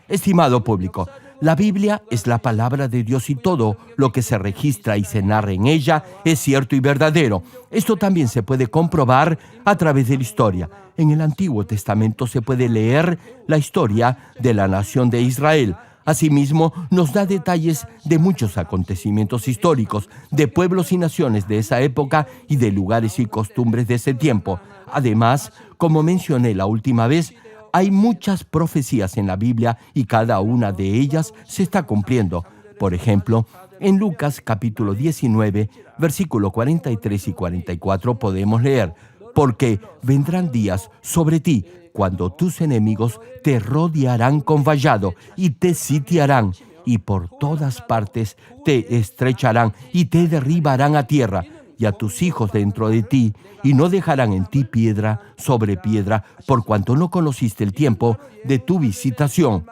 Estimado público, la Biblia es la palabra de Dios y todo lo que se registra y se narra en ella es cierto y verdadero. Esto también se puede comprobar a través de la historia. En el Antiguo Testamento se puede leer la historia de la nación de Israel. Asimismo, nos da detalles de muchos acontecimientos históricos, de pueblos y naciones de esa época y de lugares y costumbres de ese tiempo. Además, como mencioné la última vez, hay muchas profecías en la Biblia y cada una de ellas se está cumpliendo. Por ejemplo, en Lucas capítulo 19, versículo 43 y 44 podemos leer: porque vendrán días sobre ti cuando tus enemigos te rodearán con vallado y te sitiarán y por todas partes te estrecharán y te derribarán a tierra y a tus hijos dentro de ti, y no dejarán en ti piedra sobre piedra, por cuanto no conociste el tiempo de tu visitación.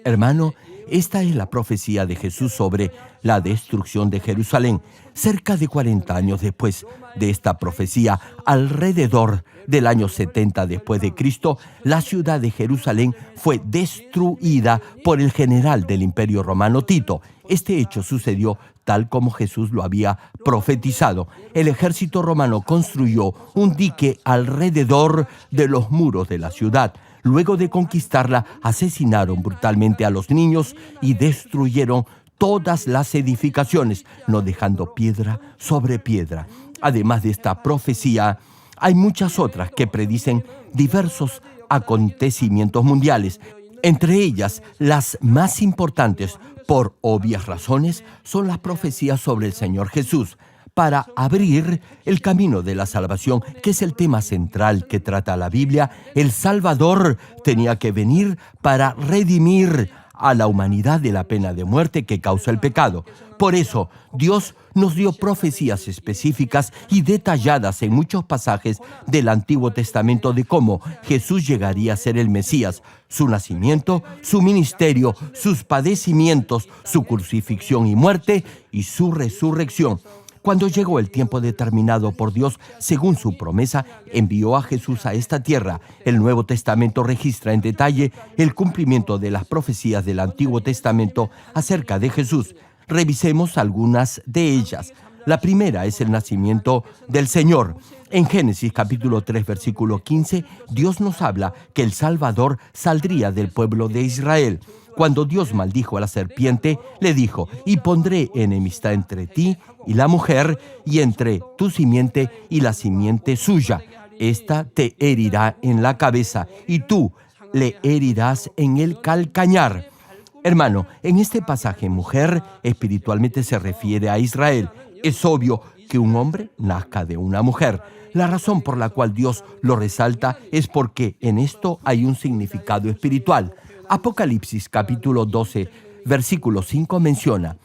Hermano, esta es la profecía de Jesús sobre la destrucción de Jerusalén. Cerca de 40 años después de esta profecía, alrededor del año 70 después de Cristo, la ciudad de Jerusalén fue destruida por el general del Imperio Romano Tito. Este hecho sucedió tal como Jesús lo había profetizado. El ejército romano construyó un dique alrededor de los muros de la ciudad. Luego de conquistarla, asesinaron brutalmente a los niños y destruyeron todas las edificaciones, no dejando piedra sobre piedra. Además de esta profecía, hay muchas otras que predicen diversos acontecimientos mundiales. Entre ellas, las más importantes, por obvias razones, son las profecías sobre el Señor Jesús, para abrir el camino de la salvación, que es el tema central que trata la Biblia. El Salvador tenía que venir para redimir a la humanidad de la pena de muerte que causa el pecado. Por eso, Dios nos dio profecías específicas y detalladas en muchos pasajes del Antiguo Testamento de cómo Jesús llegaría a ser el Mesías, su nacimiento, su ministerio, sus padecimientos, su crucifixión y muerte y su resurrección. Cuando llegó el tiempo determinado por Dios, según su promesa, envió a Jesús a esta tierra. El Nuevo Testamento registra en detalle el cumplimiento de las profecías del Antiguo Testamento acerca de Jesús. Revisemos algunas de ellas. La primera es el nacimiento del Señor. En Génesis capítulo 3, versículo 15, Dios nos habla que el Salvador saldría del pueblo de Israel. Cuando Dios maldijo a la serpiente, le dijo: y pondré enemistad entre ti y la mujer, y entre tu simiente y la simiente suya. Esta te herirá en la cabeza, y tú le herirás en el calcañar. Hermano, en este pasaje, mujer espiritualmente se refiere a Israel. Es obvio que un hombre nazca de una mujer. La razón por la cual Dios lo resalta es porque en esto hay un significado espiritual. Apocalipsis capítulo 12, versículo 5 menciona: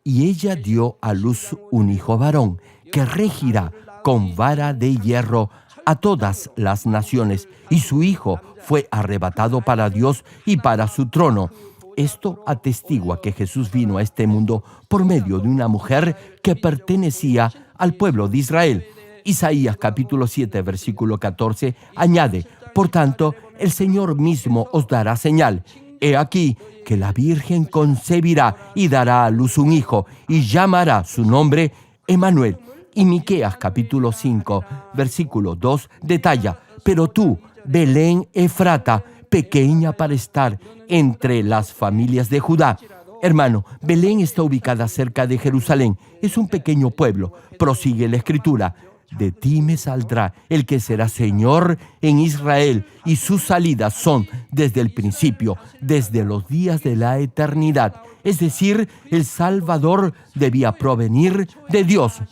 y ella dio a luz un hijo varón, que regirá con vara de hierro a todas las naciones, y su hijo fue arrebatado para Dios y para su trono. Esto atestigua que Jesús vino a este mundo por medio de una mujer que pertenecía al pueblo de Israel. Isaías capítulo 7, versículo 14 añade: por tanto, el Señor mismo os dará señal. He aquí que la Virgen concebirá y dará a luz un hijo, y llamará su nombre Emmanuel. Y Miqueas capítulo 5, versículo 2 detalla: pero tú, Belén Efrata, pequeña para estar entre las familias de Judá. Hermano, Belén está ubicada cerca de Jerusalén. Es un pequeño pueblo. Prosigue la Escritura: de ti me saldrá el que será Señor en Israel, y sus salidas son desde el principio, desde los días de la eternidad. Es decir, el Salvador debía provenir de Dios.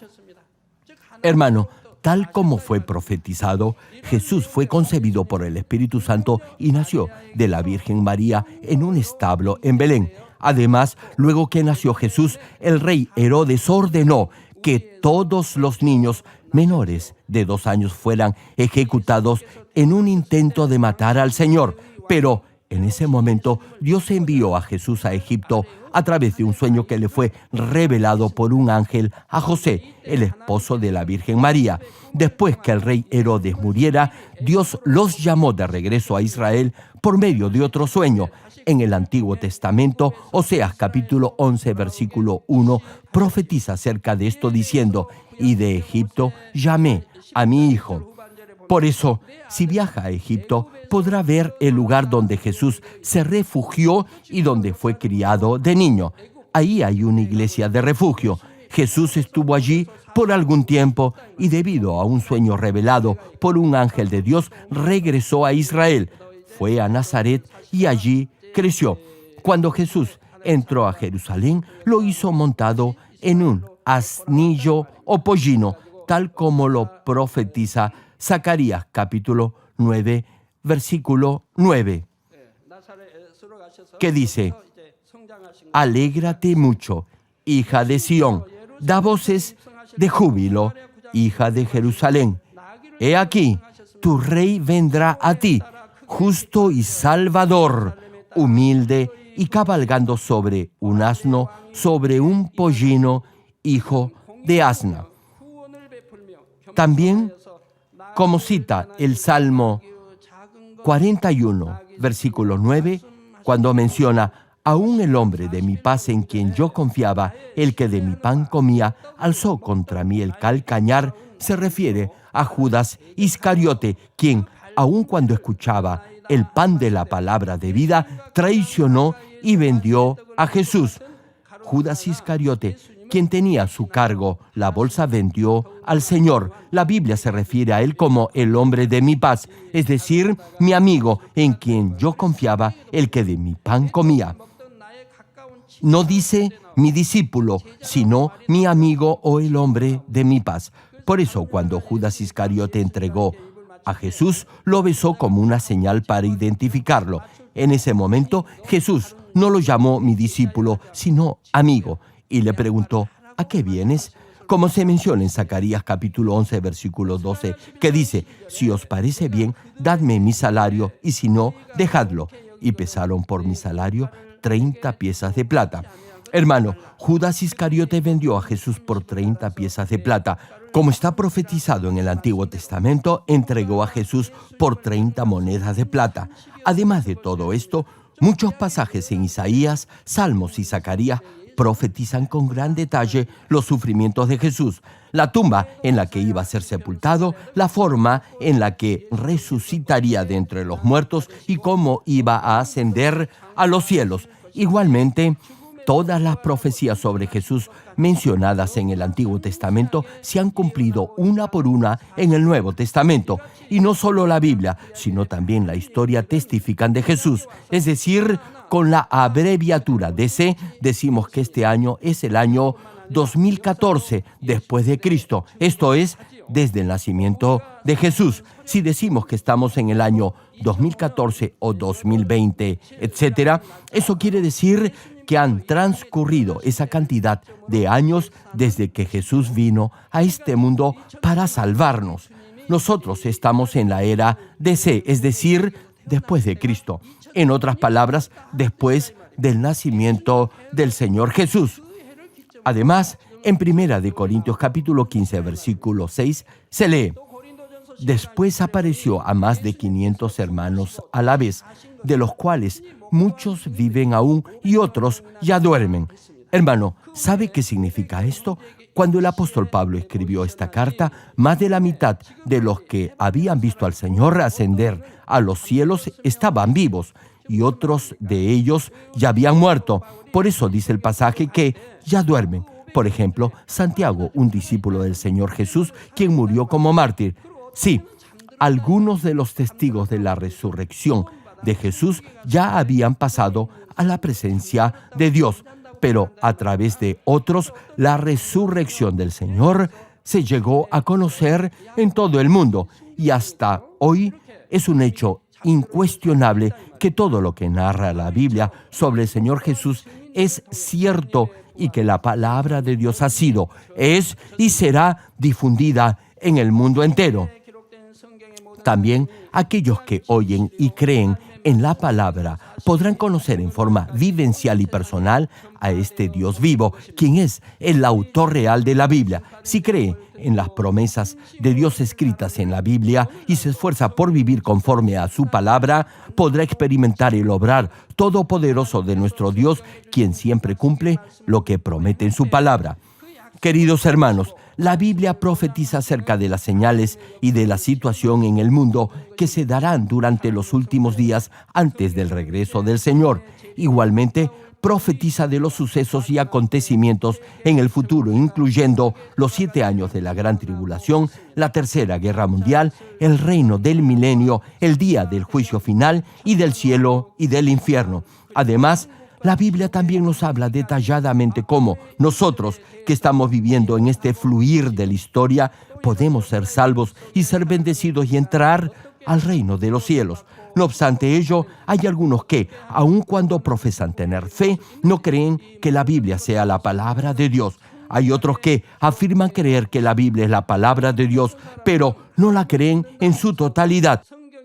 Hermano, tal como fue profetizado, Jesús fue concebido por el Espíritu Santo y nació de la Virgen María en un establo en Belén. Además, luego que nació Jesús, el rey Herodes ordenó que todos los niños menores de 2 años fueran ejecutados en un intento de matar al Señor. Pero en ese momento Dios envió a Jesús a Egipto a través de un sueño que le fue revelado por un ángel a José, el esposo de la Virgen María. Después que el rey Herodes muriera, Dios los llamó de regreso a Israel por medio de otro sueño. En el Antiguo Testamento, Oseas capítulo 11, versículo 1, profetiza acerca de esto diciendo: «Y de Egipto llamé a mi hijo». Por eso, si viaja a Egipto, podrá ver el lugar donde Jesús se refugió y donde fue criado de niño. Ahí hay una iglesia de refugio. Jesús estuvo allí por algún tiempo y debido a un sueño revelado por un ángel de Dios, regresó a Israel. Fue a Nazaret y allí creció. Cuando Jesús entró a Jerusalén, lo hizo montado en un asnillo o pollino, tal como lo profetiza Zacarías capítulo 9, versículo 9, que dice: «Alégrate mucho, hija de Sión, da voces de júbilo, hija de Jerusalén. He aquí, tu rey vendrá a ti, justo y salvador, humilde y cabalgando sobre un asno, sobre un pollino, hijo de asna». También, como cita el Salmo 41, versículo 9, cuando menciona: «Aún el hombre de mi paz en quien yo confiaba, el que de mi pan comía, alzó contra mí el calcañar», se refiere a Judas Iscariote, quien, aun cuando escuchaba el pan de la palabra de vida, traicionó y vendió a Jesús. Judas Iscariote, quien tenía a su cargo la bolsa, vendió al Señor. La Biblia se refiere a él como el hombre de mi paz, es decir, mi amigo, en quien yo confiaba, el que de mi pan comía. No dice mi discípulo, sino mi amigo o el hombre de mi paz. Por eso, cuando Judas Iscariote entregó a Jesús, lo besó como una señal para identificarlo. En ese momento, Jesús no lo llamó mi discípulo, sino amigo, y le preguntó: «¿A qué vienes?», como se menciona en Zacarías capítulo 11, versículo 12, que dice: «Si os parece bien, dadme mi salario, y si no, dejadlo». Y pesaron por mi salario 30 piezas de plata. Hermano, Judas Iscariote vendió a Jesús por 30 piezas de plata. Como está profetizado en el Antiguo Testamento, entregó a Jesús por 30 monedas de plata. Además de todo esto, muchos pasajes en Isaías, Salmos y Zacarías profetizan con gran detalle los sufrimientos de Jesús, la tumba en la que iba a ser sepultado, la forma en la que resucitaría de entre los muertos y cómo iba a ascender a los cielos. Igualmente, todas las profecías sobre Jesús mencionadas en el Antiguo Testamento se han cumplido una por una en el Nuevo Testamento. Y no solo la Biblia, sino también la historia testifican de Jesús. Es decir, con la abreviatura DC, decimos que este año es el año 2014 después de Cristo. Esto es, desde el nacimiento de Jesús. Si decimos que estamos en el año 2014 o 2020, etcétera, eso quiere decir que han transcurrido esa cantidad de años desde que Jesús vino a este mundo para salvarnos. Nosotros estamos en la era DC, es decir, después de Cristo. En otras palabras, después del nacimiento del Señor Jesús. Además, en 1 Corintios capítulo 15, versículo 6, se lee: «Después apareció a más de 500 hermanos a la vez, de los cuales muchos viven aún y otros ya duermen». Hermano, ¿sabe qué significa esto? Cuando el apóstol Pablo escribió esta carta, más de la mitad de los que habían visto al Señor ascender a los cielos estaban vivos, y otros de ellos ya habían muerto. Por eso dice el pasaje que ya duermen. Por ejemplo, Santiago, un discípulo del Señor Jesús, quien murió como mártir. Sí, algunos de los testigos de la resurrección de Jesús ya habían pasado a la presencia de Dios, pero a través de otros, la resurrección del Señor se llegó a conocer en todo el mundo, y hasta hoy es un hecho incuestionable que todo lo que narra la Biblia sobre el Señor Jesús es cierto y que la palabra de Dios ha sido, es y será difundida en el mundo entero. También aquellos que oyen y creen en la palabra podrán conocer en forma vivencial y personal a este Dios vivo, quien es el autor real de la Biblia. Si cree en las promesas de Dios escritas en la Biblia y se esfuerza por vivir conforme a su palabra, podrá experimentar el obrar todopoderoso de nuestro Dios, quien siempre cumple lo que promete en su palabra. Queridos hermanos, la Biblia profetiza acerca de las señales y de la situación en el mundo que se darán durante los últimos días antes del regreso del Señor. Igualmente, profetiza de los sucesos y acontecimientos en el futuro, incluyendo los 7 años de la Gran Tribulación, la Tercera Guerra Mundial, el reino del milenio, el día del juicio final y del cielo y del infierno. Además, la Biblia también nos habla detalladamente cómo nosotros, que estamos viviendo en este fluir de la historia, podemos ser salvos y ser bendecidos y entrar al reino de los cielos. No obstante ello, hay algunos que, aun cuando profesan tener fe, no creen que la Biblia sea la palabra de Dios. Hay otros que afirman creer que la Biblia es la palabra de Dios, pero no la creen en su totalidad.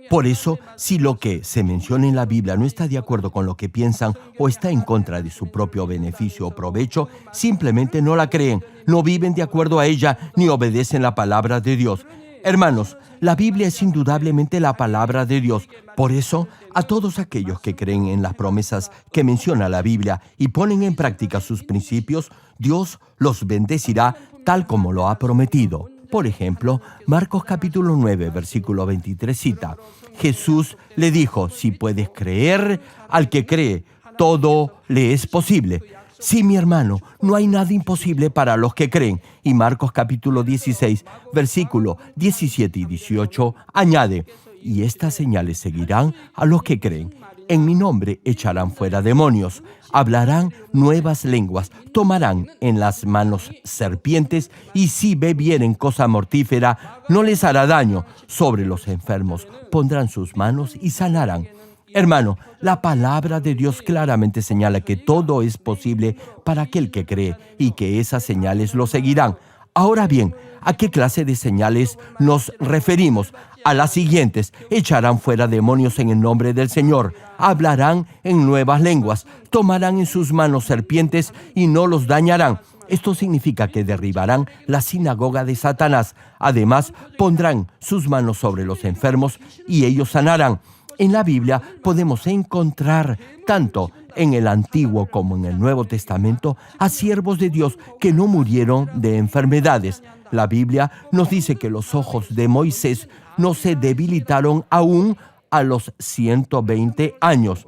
Por eso, si lo que se menciona en la Biblia no está de acuerdo con lo que piensan o está en contra de su propio beneficio o provecho, simplemente no la creen, no viven de acuerdo a ella ni obedecen la palabra de Dios. Hermanos, la Biblia es indudablemente la palabra de Dios. Por eso, a todos aquellos que creen en las promesas que menciona la Biblia y ponen en práctica sus principios, Dios los bendecirá tal como lo ha prometido. Por ejemplo, Marcos capítulo 9, versículo 23 cita: Jesús le dijo, si puedes creer, al que cree, todo le es posible. Sí, mi hermano, no hay nada imposible para los que creen. Y Marcos capítulo 16, versículo 17 y 18 añade: y estas señales seguirán a los que creen. En mi nombre echarán fuera demonios, hablarán nuevas lenguas, tomarán en las manos serpientes, y si bebieren cosa mortífera, no les hará daño. Sobre los enfermos pondrán sus manos y sanarán. Hermano, la palabra de Dios claramente señala que todo es posible para aquel que cree y que esas señales lo seguirán. Ahora bien, ¿a qué clase de señales nos referimos? A las siguientes: echarán fuera demonios en el nombre del Señor, hablarán en nuevas lenguas, tomarán en sus manos serpientes y no los dañarán. Esto significa que derribarán la sinagoga de Satanás. Además, pondrán sus manos sobre los enfermos y ellos sanarán. En la Biblia podemos encontrar, tanto en el Antiguo como en el Nuevo Testamento, a siervos de Dios que no murieron de enfermedades. La Biblia nos dice que los ojos de Moisés no se debilitaron aún a los 120 años.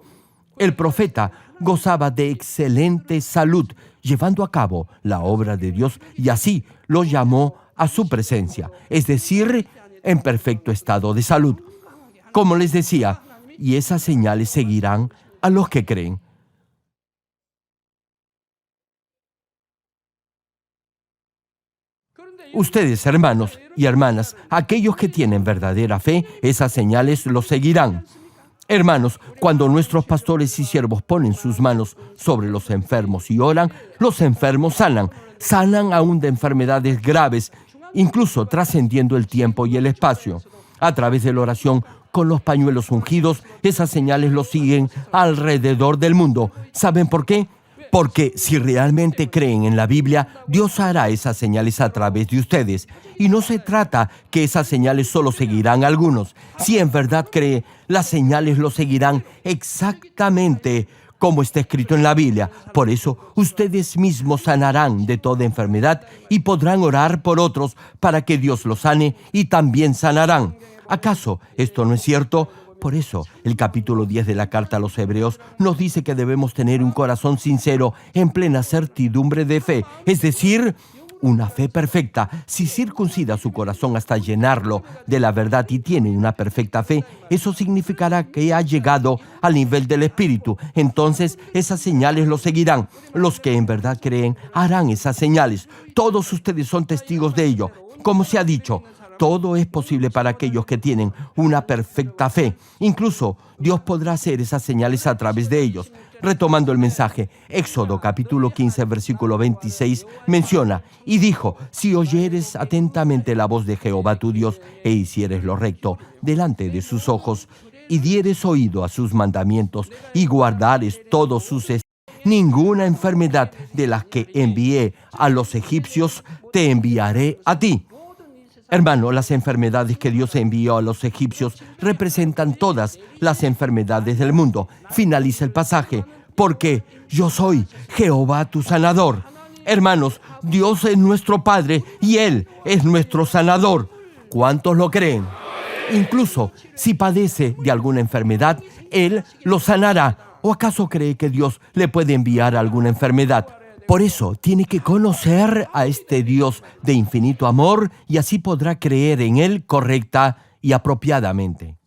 El profeta gozaba de excelente salud, llevando a cabo la obra de Dios, y así lo llamó a su presencia, es decir, en perfecto estado de salud. Como les decía, y esas señales seguirán a los que creen. Ustedes, hermanos y hermanas, aquellos que tienen verdadera fe, esas señales los seguirán. Hermanos, cuando nuestros pastores y siervos ponen sus manos sobre los enfermos y oran, los enfermos sanan aún de enfermedades graves, incluso trascendiendo el tiempo y el espacio. A través de la oración con los pañuelos ungidos, esas señales los siguen alrededor del mundo. ¿Saben por qué? Porque si realmente creen en la Biblia, Dios hará esas señales a través de ustedes. Y no se trata que esas señales solo seguirán a algunos. Si en verdad cree, las señales lo seguirán exactamente como está escrito en la Biblia. Por eso, ustedes mismos sanarán de toda enfermedad y podrán orar por otros para que Dios los sane y también sanarán. ¿Acaso esto no es cierto? Por eso, el capítulo 10 de la carta a los Hebreos nos dice que debemos tener un corazón sincero en plena certidumbre de fe, es decir, una fe perfecta. Si circuncida su corazón hasta llenarlo de la verdad y tiene una perfecta fe, eso significará que ha llegado al nivel del Espíritu. Entonces, esas señales lo seguirán. Los que en verdad creen harán esas señales. Todos ustedes son testigos de ello. Como se ha dicho, Todo es posible para aquellos que tienen una perfecta fe. Incluso Dios podrá hacer esas señales a través de ellos. Retomando el mensaje, Éxodo capítulo 15, versículo 26 menciona: y dijo, si oyeres atentamente la voz de Jehová tu Dios, e hicieres lo recto delante de sus ojos, y dieres oído a sus mandamientos, y guardares todos sus estatutos, ninguna enfermedad de las que envié a los egipcios te enviaré a ti. Hermano, las enfermedades que Dios envió a los egipcios representan todas las enfermedades del mundo. Finaliza el pasaje: porque yo soy Jehová tu sanador. Hermanos, Dios es nuestro Padre y Él es nuestro sanador. ¿Cuántos lo creen? Incluso si padece de alguna enfermedad, Él lo sanará. ¿O acaso cree que Dios le puede enviar alguna enfermedad? Por eso tiene que conocer a este Dios de infinito amor y así podrá creer en Él correcta y apropiadamente.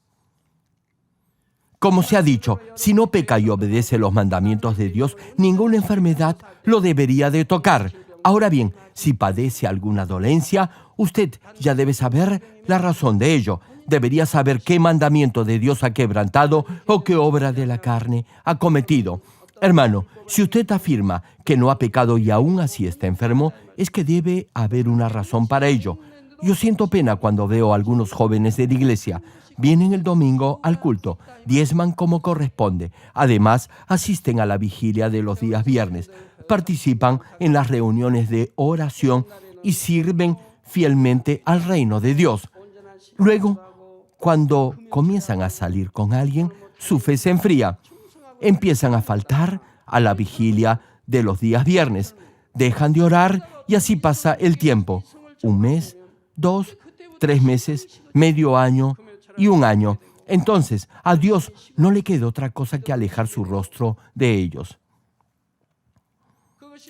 Como se ha dicho, si no peca y obedece los mandamientos de Dios, ninguna enfermedad lo debería de tocar. Ahora bien, si padece alguna dolencia, usted ya debe saber la razón de ello. Debería saber qué mandamiento de Dios ha quebrantado o qué obra de la carne ha cometido. Hermano, si usted afirma que no ha pecado y aún así está enfermo, es que debe haber una razón para ello. Yo siento pena cuando veo a algunos jóvenes de la iglesia. Vienen el domingo al culto, diezman como corresponde. Además, asisten a la vigilia de los días viernes, participan en las reuniones de oración y sirven fielmente al reino de Dios. Luego, cuando comienzan a salir con alguien, su fe se enfría. Empiezan a faltar a la vigilia de los días viernes, dejan de orar y así pasa el tiempo. 1 mes, 2, 3 meses, medio año y 1 año. Entonces, a Dios no le queda otra cosa que alejar su rostro de ellos.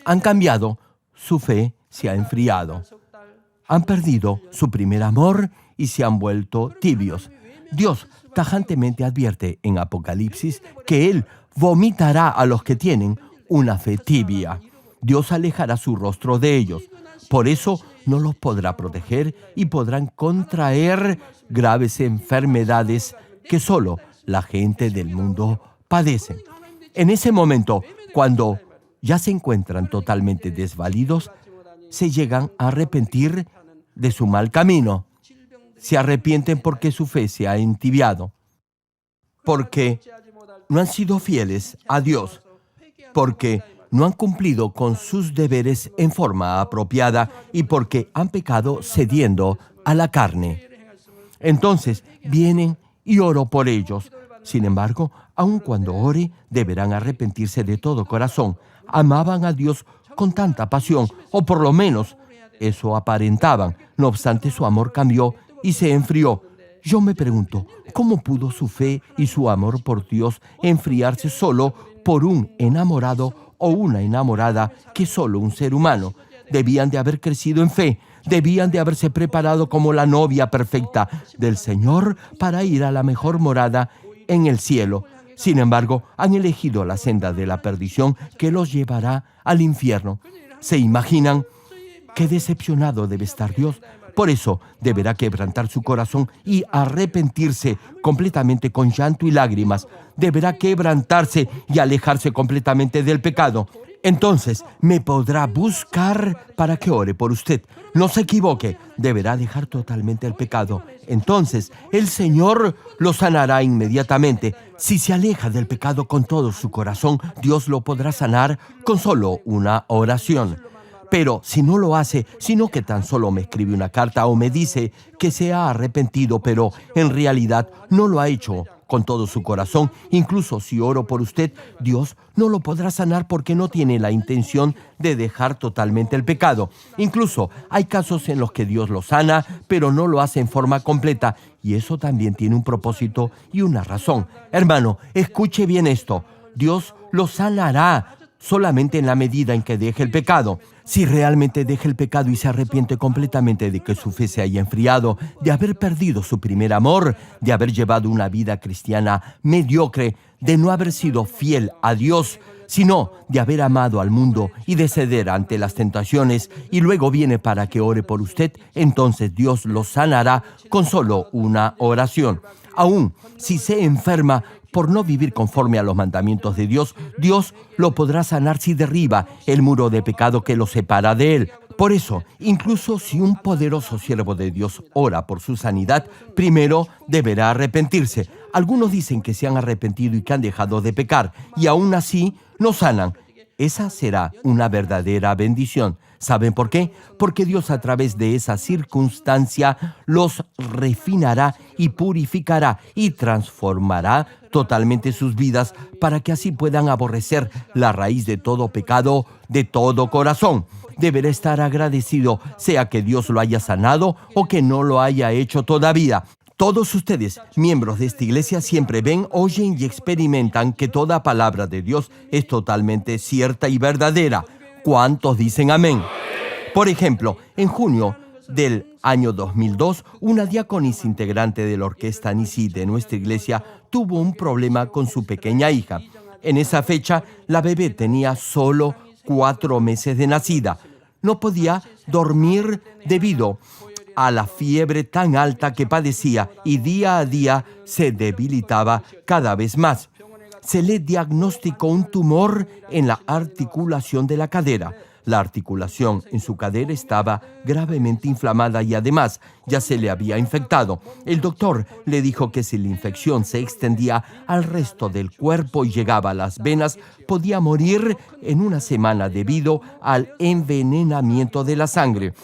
Han cambiado, su fe se ha enfriado. Han perdido su primer amor y se han vuelto tibios. Dios tajantemente advierte en Apocalipsis que Él vomitará a los que tienen una fe tibia. Dios alejará su rostro de ellos. Por eso no los podrá proteger y podrán contraer graves enfermedades que solo la gente del mundo padece. En ese momento, cuando ya se encuentran totalmente desvalidos, se llegan a arrepentir de su mal camino. Se arrepienten porque su fe se ha entibiado, porque no han sido fieles a Dios, porque no han cumplido con sus deberes en forma apropiada y porque han pecado cediendo a la carne. Entonces vienen y oro por ellos. Sin embargo, aun cuando ore, deberán arrepentirse de todo corazón. Amaban a Dios con tanta pasión, o por lo menos eso aparentaban. No obstante, su amor cambió y se enfrió. Yo me pregunto, ¿cómo pudo su fe y su amor por Dios enfriarse solo por un enamorado o una enamorada que solo un ser humano? Debían de haber crecido en fe, debían de haberse preparado como la novia perfecta del Señor para ir a la mejor morada en el cielo. Sin embargo, han elegido la senda de la perdición que los llevará al infierno. ¿Se imaginan qué decepcionado debe estar Dios? Por eso deberá quebrantar su corazón y arrepentirse completamente con llanto y lágrimas. Deberá quebrantarse y alejarse completamente del pecado. Entonces me podrá buscar para que ore por usted. No se equivoque, deberá dejar totalmente el pecado. Entonces el Señor lo sanará inmediatamente. Si se aleja del pecado con todo su corazón, Dios lo podrá sanar con solo una oración. Pero si no lo hace, sino que tan solo me escribe una carta o me dice que se ha arrepentido, pero en realidad no lo ha hecho con todo su corazón, incluso si oro por usted, Dios no lo podrá sanar porque no tiene la intención de dejar totalmente el pecado. Incluso hay casos en los que Dios lo sana, pero no lo hace en forma completa, y eso también tiene un propósito y una razón. Hermano, escuche bien esto. Dios lo sanará solamente en la medida en que deje el pecado. Si realmente deja el pecado y se arrepiente completamente de que su fe se haya enfriado, de haber perdido su primer amor, de haber llevado una vida cristiana mediocre, de no haber sido fiel a Dios, sino de haber amado al mundo y de ceder ante las tentaciones, y luego viene para que ore por usted, entonces Dios lo sanará con solo una oración. Aún si se enferma por no vivir conforme a los mandamientos de Dios, Dios lo podrá sanar si derriba el muro de pecado que lo separa de Él. Por eso, incluso si un poderoso siervo de Dios ora por su sanidad, primero deberá arrepentirse. Algunos dicen que se han arrepentido y que han dejado de pecar, y aún así no sanan. Esa será una verdadera bendición. ¿Saben por qué? Porque Dios a través de esa circunstancia los refinará y purificará y transformará totalmente sus vidas para que así puedan aborrecer la raíz de todo pecado de todo corazón. Deberá estar agradecido, sea que Dios lo haya sanado o que no lo haya hecho todavía. Todos ustedes, miembros de esta iglesia, siempre ven, oyen y experimentan que toda palabra de Dios es totalmente cierta y verdadera. ¿Cuántos dicen amén? Por ejemplo, en junio del año 2002, una diaconisa integrante de la orquesta Nisi de nuestra iglesia tuvo un problema con su pequeña hija. En esa fecha, la bebé tenía solo 4 meses de nacida. No podía dormir debido a la fiebre tan alta que padecía y día a día se debilitaba cada vez más. Se le diagnosticó un tumor en la articulación de la cadera. La articulación en su cadera estaba gravemente inflamada y además ya se le había infectado. El doctor le dijo que si la infección se extendía al resto del cuerpo y llegaba a las venas, podía morir en una semana debido al envenenamiento de la sangre.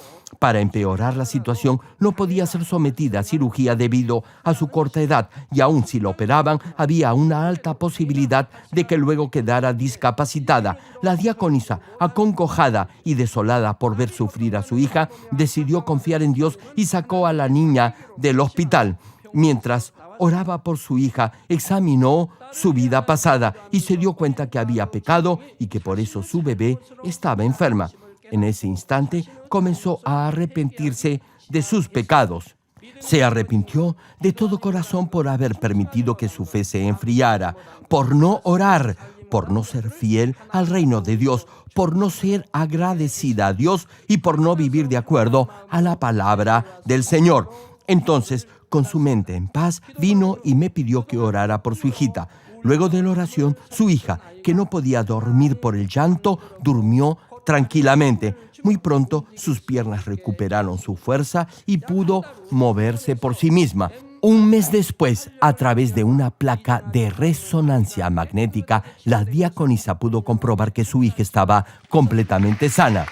Para empeorar la situación, no podía ser sometida a cirugía debido a su corta edad, y aun si la operaban, había una alta posibilidad de que luego quedara discapacitada. La diaconisa, acongojada y desolada por ver sufrir a su hija, decidió confiar en Dios y sacó a la niña del hospital. Mientras oraba por su hija, examinó su vida pasada y se dio cuenta que había pecado y que por eso su bebé estaba enferma. En ese instante comenzó a arrepentirse de sus pecados. Se arrepintió de todo corazón por haber permitido que su fe se enfriara, por no orar, por no ser fiel al reino de Dios, por no ser agradecida a Dios y por no vivir de acuerdo a la palabra del Señor. Entonces, con su mente en paz, vino y me pidió que orara por su hijita. Luego de la oración, su hija, que no podía dormir por el llanto, durmió tranquilamente. Muy pronto sus piernas recuperaron su fuerza y pudo moverse por sí misma. Un mes después, a través de una placa de resonancia magnética, la diaconisa pudo comprobar que su hija estaba completamente sana.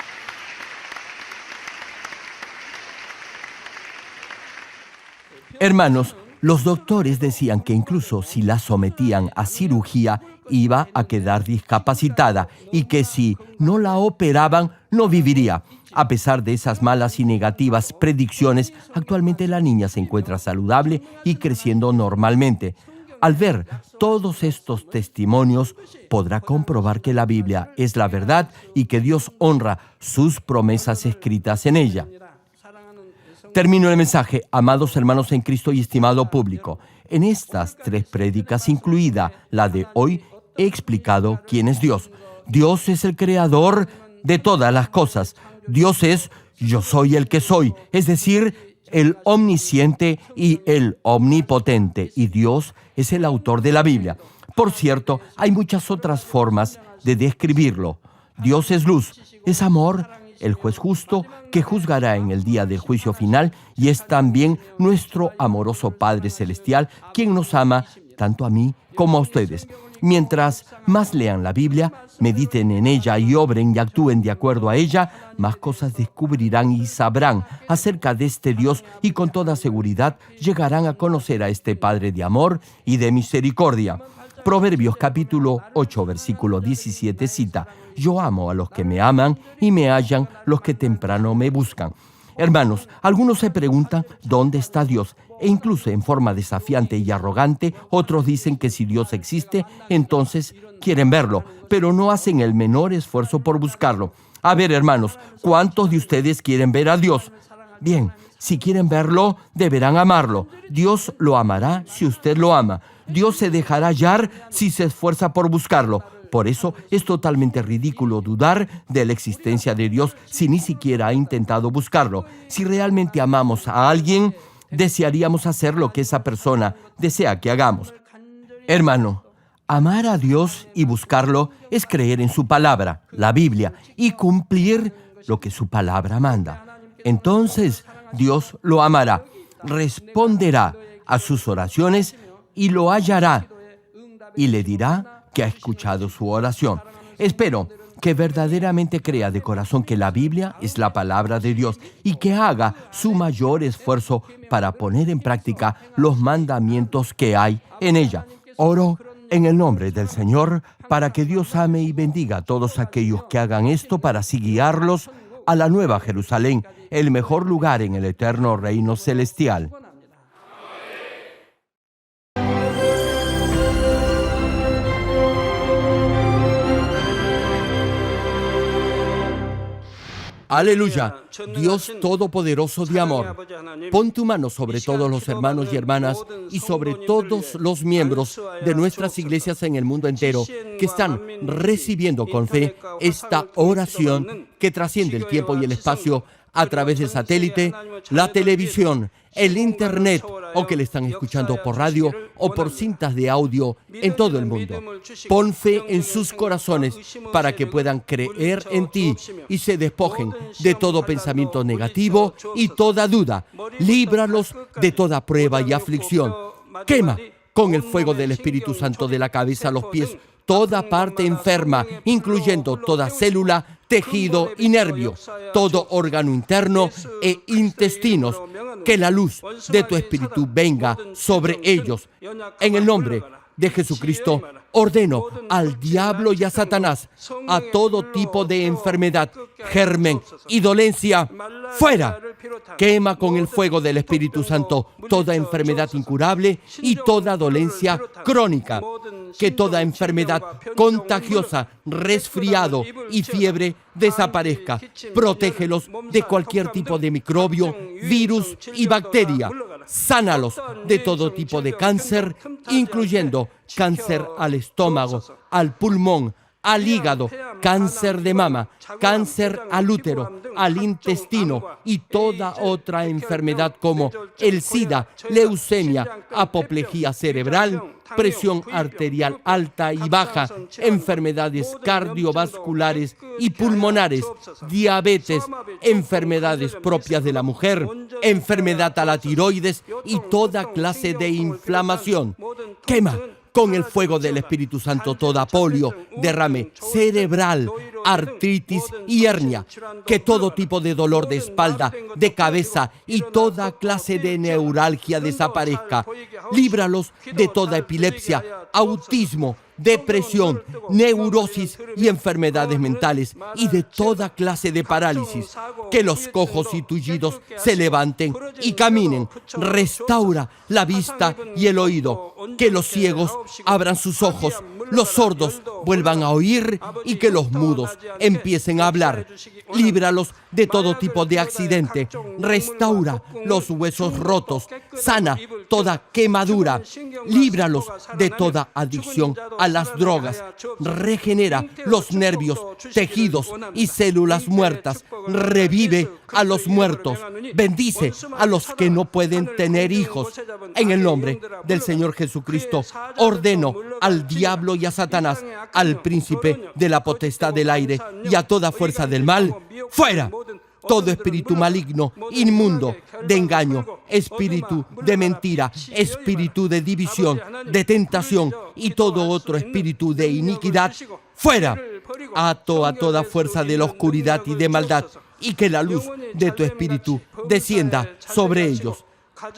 Hermanos, los doctores decían que incluso si la sometían a cirugía, iba a quedar discapacitada y que si no la operaban, no viviría. A pesar de esas malas y negativas predicciones, actualmente la niña se encuentra saludable y creciendo normalmente. Al ver todos estos testimonios, podrá comprobar que la Biblia es la verdad y que Dios honra sus promesas escritas en ella. Termino el mensaje, amados hermanos en Cristo y estimado público. En estas 3 prédicas, incluida la de hoy, he explicado quién es Dios. Dios es el creador de todas las cosas. Dios es yo soy el que soy, es decir, el omnisciente y el omnipotente. Y Dios es el autor de la Biblia. Por cierto, hay muchas otras formas de describirlo. Dios es luz, es amor, el juez justo que juzgará en el día del juicio final, y es también nuestro amoroso Padre Celestial, quien nos ama tanto a mí como a ustedes. Mientras más lean la Biblia, mediten en ella y obren y actúen de acuerdo a ella, más cosas descubrirán y sabrán acerca de este Dios y con toda seguridad llegarán a conocer a este Padre de amor y de misericordia. Proverbios capítulo 8, versículo 17 cita: yo amo a los que me aman y me hallan los que temprano me buscan. Hermanos, algunos se preguntan ¿dónde está Dios? E incluso en forma desafiante y arrogante, otros dicen que si Dios existe, entonces quieren verlo, pero no hacen el menor esfuerzo por buscarlo. A ver, hermanos, ¿cuántos de ustedes quieren ver a Dios? Bien, si quieren verlo, deberán amarlo. Dios lo amará si usted lo ama. Dios se dejará hallar si se esfuerza por buscarlo. Por eso es totalmente ridículo dudar de la existencia de Dios si ni siquiera ha intentado buscarlo. Si realmente amamos a alguien, desearíamos hacer lo que esa persona desea que hagamos. Hermano, amar a Dios y buscarlo es creer en su palabra, la Biblia, y cumplir lo que su palabra manda. Entonces, Dios lo amará, responderá a sus oraciones y lo hallará, y le dirá que ha escuchado su oración. Espero que verdaderamente crea de corazón que la Biblia es la palabra de Dios y que haga su mayor esfuerzo para poner en práctica los mandamientos que hay en ella. Oro en el nombre del Señor para que Dios ame y bendiga a todos aquellos que hagan esto para así guiarlos a la Nueva Jerusalén, el mejor lugar en el eterno reino celestial. Aleluya, Dios Todopoderoso de amor, pon tu mano sobre todos los hermanos y hermanas y sobre todos los miembros de nuestras iglesias en el mundo entero que están recibiendo con fe esta oración que trasciende el tiempo y el espacio a través del satélite, la televisión, el internet o que le están escuchando por radio o por cintas de audio en todo el mundo. Pon fe en sus corazones para que puedan creer en ti y se despojen de todo pensamiento negativo y toda duda. Líbralos de toda prueba y aflicción. Quema con el fuego del Espíritu Santo de la cabeza a los pies toda parte enferma, incluyendo toda célula, tejido y nervio, todo órgano interno e intestinos. Que la luz de tu Espíritu venga sobre ellos. En el nombre de Jesucristo, ordeno al diablo y a Satanás, a todo tipo de enfermedad, germen y dolencia, fuera. Quema con el fuego del Espíritu Santo toda enfermedad incurable y toda dolencia crónica. Que toda enfermedad contagiosa, resfriado y fiebre desaparezca. Protégelos de cualquier tipo de microbio, virus y bacteria. Sánalos de todo tipo de cáncer, incluyendo cáncer al estómago, al pulmón, al hígado, cáncer de mama, cáncer al útero, al intestino y toda otra enfermedad como el SIDA, leucemia, apoplejía cerebral, presión arterial alta y baja, enfermedades cardiovasculares y pulmonares, diabetes, enfermedades propias de la mujer, enfermedad a la tiroides y toda clase de inflamación. Quema con el fuego del Espíritu Santo toda polio, derrame cerebral, artritis y hernia. Que todo tipo de dolor de espalda, de cabeza y toda clase de neuralgia desaparezca. Líbralos de toda epilepsia, autismo, depresión, neurosis y enfermedades mentales y de toda clase de parálisis. Que los cojos y tullidos se levanten y caminen. Restaura la vista y el oído. Que los ciegos abran sus ojos, los sordos vuelvan a oír y que los mudos empiecen a hablar. Líbralos de todo tipo de accidente. Restaura los huesos rotos. Sana toda quemadura. Líbralos de toda adicción a las drogas. Regenera los nervios, tejidos y células muertas. Revive a los muertos. Bendice a los que no pueden tener hijos. En el nombre del Señor Jesucristo, ordeno al diablo y a Satanás, al príncipe de la potestad del aire y a toda fuerza del mal, fuera. Todo espíritu maligno, inmundo, de engaño, espíritu de mentira, espíritu de división, de tentación y todo otro espíritu de iniquidad, fuera. Ato a toda fuerza de la oscuridad y de maldad y que la luz de tu espíritu descienda sobre ellos.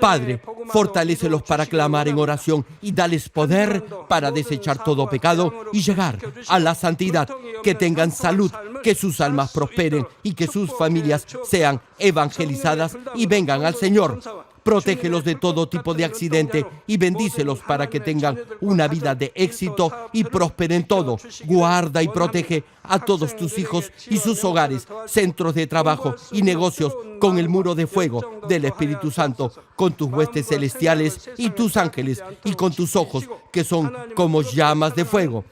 Padre, fortalécelos para clamar en oración y dales poder para desechar todo pecado y llegar a la santidad. Que tengan salud, que sus almas prosperen y que sus familias sean evangelizadas y vengan al Señor. Protégelos de todo tipo de accidente y bendícelos para que tengan una vida de éxito y prosperen todo. Guarda y protege a todos tus hijos y sus hogares, centros de trabajo y negocios con el muro de fuego del Espíritu Santo, con tus huestes celestiales y tus ángeles, y con tus ojos, que son como llamas de fuego.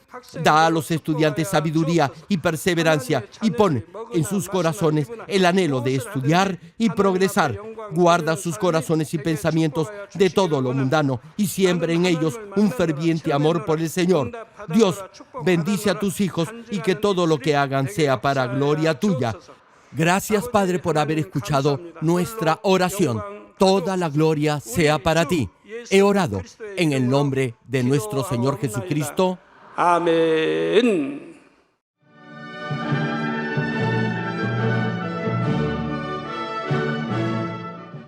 Da a los estudiantes sabiduría y perseverancia, y pon en sus corazones el anhelo de estudiar y progresar. Guarda sus corazones y pensamientos de todo lo mundano, y siembra en ellos un ferviente amor por el Señor. Dios, bendice a tus hijos, y que todo lo que hagan sea para gloria tuya. Gracias, Padre, por haber escuchado nuestra oración. Toda la gloria sea para ti. He orado en el nombre de nuestro Señor Jesucristo. 아멘.